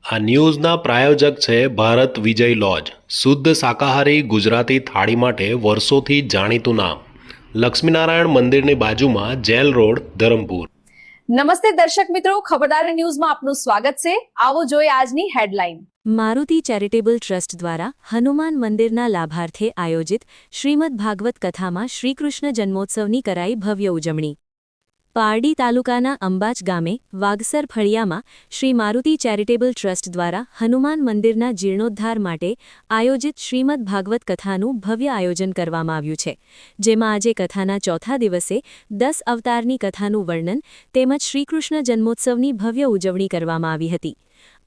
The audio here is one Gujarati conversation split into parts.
આ ન્યૂઝના પ્રાયોજક છે ભારત વિજય લોજ, શુદ્ધ શાકાહારી ગુજરાતી થાળી માટે વર્ષોથી જાણીતું નામ, લક્ષ્મીનારાયણ મંદિરની બાજુમાં જેલ રોડ, ધરમપુર। નમસ્તે દર્શક મિત્રો, ખબરદાર ન્યૂઝમાં આપનું સ્વાગત છે। આવો જોઈએ આજની હેડલાઇન। મારુતિ ચેરિટેબલ ટ્રસ્ટ દ્વારા હનુમાન મંદિરના લાભાર્થે આયોજિત શ્રીમદ ભાગવત કથામાં શ્રીકૃષ્ણ જન્મોત્સવની કરાઈ ભવ્ય ઉજવણી। પારડી તાલુકાના અંબાચ ગામે વાગસર ફળિયામાં શ્રી મારુતિ ચેરિટેબલ ટ્રસ્ટ દ્વારા હનુમાન મંદિરના જીર્ણોદ્ધાર માટે આયોજિત શ્રીમદ ભાગવત કથાનું ભવ્ય આયોજન કરવામાં આવ્યું છે, જેમાં આજે કથાના ચોથા દિવસે 10 અવતારની કથાનું વર્ણન તેમજ શ્રીકૃષ્ણ જન્મોત્સવની ભવ્ય ઉજવણી કરવામાં આવી હતી।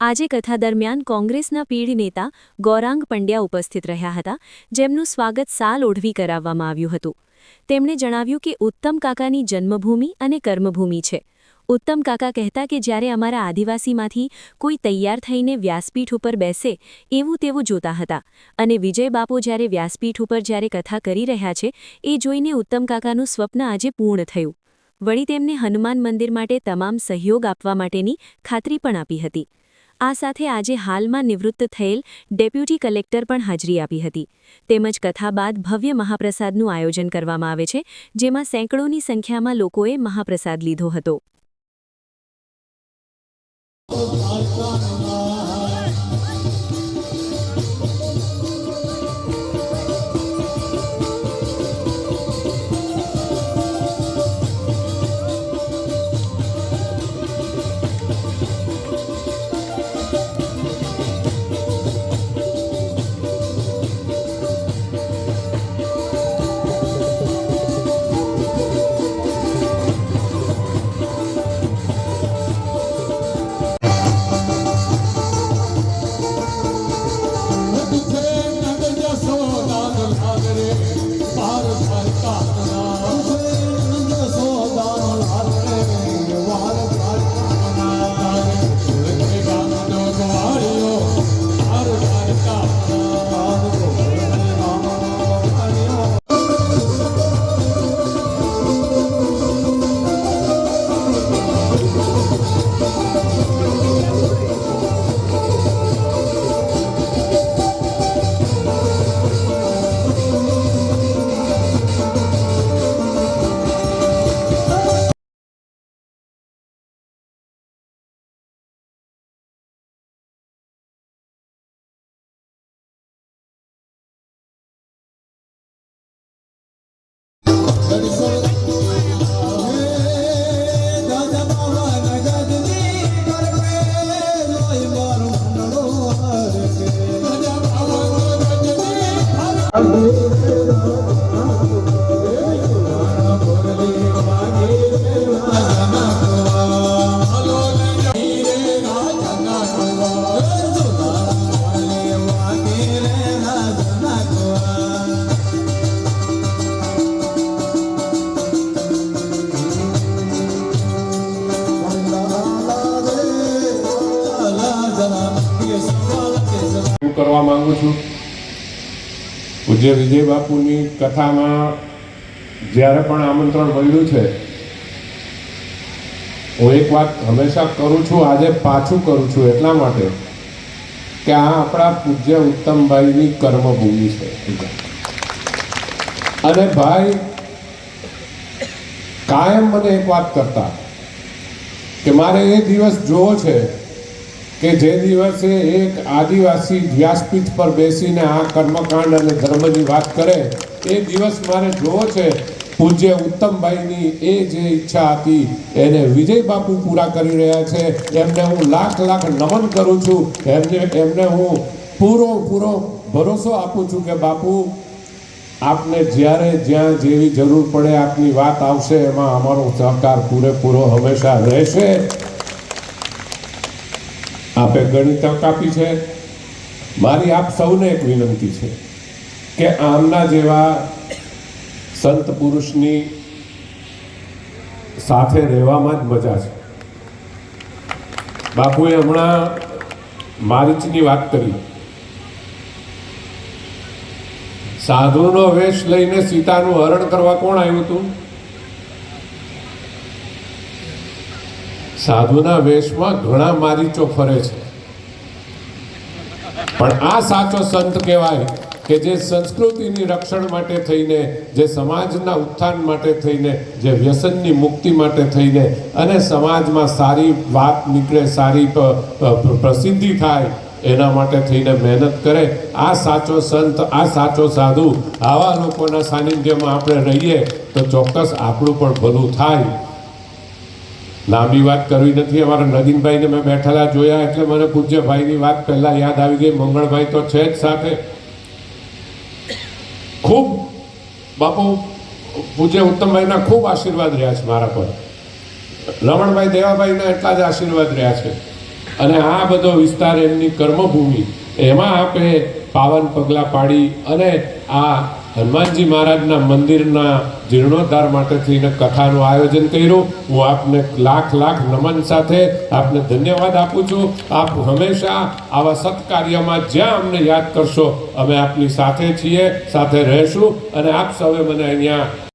આજે કથા દરમિયાન કોંગ્રેસના પીઢ નેતા ગૌરાંગ પંડ્યા ઉપસ્થિત રહ્યા હતા, જેમનું સ્વાગત સાલ ઓઢવી કરાવવામાં આવ્યું હતું। તેમણે જણાવ્યું કે ઉત્તમ કાકાની જન્મભૂમિ અને કર્મભૂમિ છે। ઉત્તમ કાકા કહેતા કે જ્યારે અમારા આદિવાસીમાંથી કોઈ તૈયાર થઈને વ્યાસપીઠ ઉપર બેસે એવું તેવું જોતા હતા, અને વિજય બાપુ જ્યારે વ્યાસપીઠ ઉપર જ્યારે કથા કરી રહ્યા છે એ જોઈને ઉત્તમ કાકાનું સ્વપ્ન આજે પૂર્ણ થયું। વળી તેમને હનુમાન મંદિર માટે તમામ સહયોગ આપવા માટેની ખાતરી પણ આપી હતી। આ સાથે આજે હાલમાં નિવૃત્ત થયેલ ડેપ્યુટી કલેક્ટર પણ હાજરી આપી હતી। તેમજ કથા બાદ ભવ્ય મહાપ્રસાદનું આયોજન કરવામાં આવે છે, જેમાં સેંકડોની સંખ્યામાં લોકોએ મહાપ્રસાદ લીધો હતો। કરવા માંગુ છું। પૂજ્ય વિજય બાપુની કથામાં જ્યારે પણ આમંત્રણ મળ્યું છે, હું એક વાત હંમેશા કરું છું, આજે પાછું કરું છું એટલા માટે કે આ આપણા પૂજ્ય ઉત્તમભાઈની કર્મભૂમિ છે। અને ભાઈ કાયમ મને એક વાત કરતા કે મારે એ દિવસ જોવો છે કે જે દિવસે એક આદિવાસી વ્યાસપીઠ પર બેસીને આ કર્મકાંડ અને ધર્મની વાત કરે એ દિવસ મારે જોવો છે। પૂજ્ય ઉત્તમભાઈની એ જે ઈચ્છા હતી એને વિજય બાપુ પૂરા કરી રહ્યા છે। એમને હું લાખ લાખ નમન કરું છું। એમને હું પૂરો ભરોસો આપું છું કે બાપુ આપને જ્યારે જ્યાં જેવી જરૂર પડે આપની વાત આવશે, એમાં અમારો સહકાર પૂરેપૂરો હંમેશા રહેશે। આપે ઘણી તક આપી છે। મારી આપ સૌને એક વિનંતી છે કે આમના જેવા સંત પુરુષની સાથે રહેવામાં જ મજા છે। બાપુએ હમણાં મારીચની વાત કરી। સાધુનો વેશ લઈને સીતાનું હરણ કરવા કોણ આવ્યું હતું? સાધુના વેશમાં ઘણા મારીચો ફરે છે પણ આ સાચો સંત કહેવાય કે જે સંસ્કૃતિની રક્ષણ માટે થઈને, જે સમાજના ઉત્થાન માટે થઈને, જે વ્યસનની મુક્તિ માટે થઈને અને સમાજમાં સારી વાત નીકળે, સારી પ્રસિદ્ધિ થાય એના માટે થઈને મહેનત કરે. આ સાચો સંત, આ સાચો સાધુ, આવા લોકોના સાનિધ્યમાં આપણે રહીએ તો ચોક્કસ આપણું પણ ભલું થાય. લાંબી વાત કરવી નથી. અમારા નગીનભાઈને મેં બેઠેલા જોયા એટલે મને પૂજ્યભાઈની વાત પહેલાં યાદ આવી ગઈ. મંગળભાઈ તો છે જ સાથે. ખૂબ બાપુ પૂજ્ય ઉત્તમભાઈના ખૂબ આશીર્વાદ રહ્યા છે મારા પર. રમણભાઈ દેવાભાઈના એટલા જ આશીર્વાદ રહ્યા છે. અને આ બધો વિસ્તાર એમની કર્મભૂમિ, એમાં આપણે પાવન પગલાં પાડી અને આ હનુમાનજી મહારાજના મંદિરના જીર્ણોદ્ધાર માટે થઈને કથાનું આયોજન કર્યું. હું આપને લાખ લાખ નમન સાથે આપને ધન્યવાદ આપું છું. આપ હંમેશા આવા સત્કાર્યમાં જ્યાં અમને યાદ કરશો અમે આપની સાથે છીએ, સાથે રહેશું. અને આપ સૌએ મને અહીંયા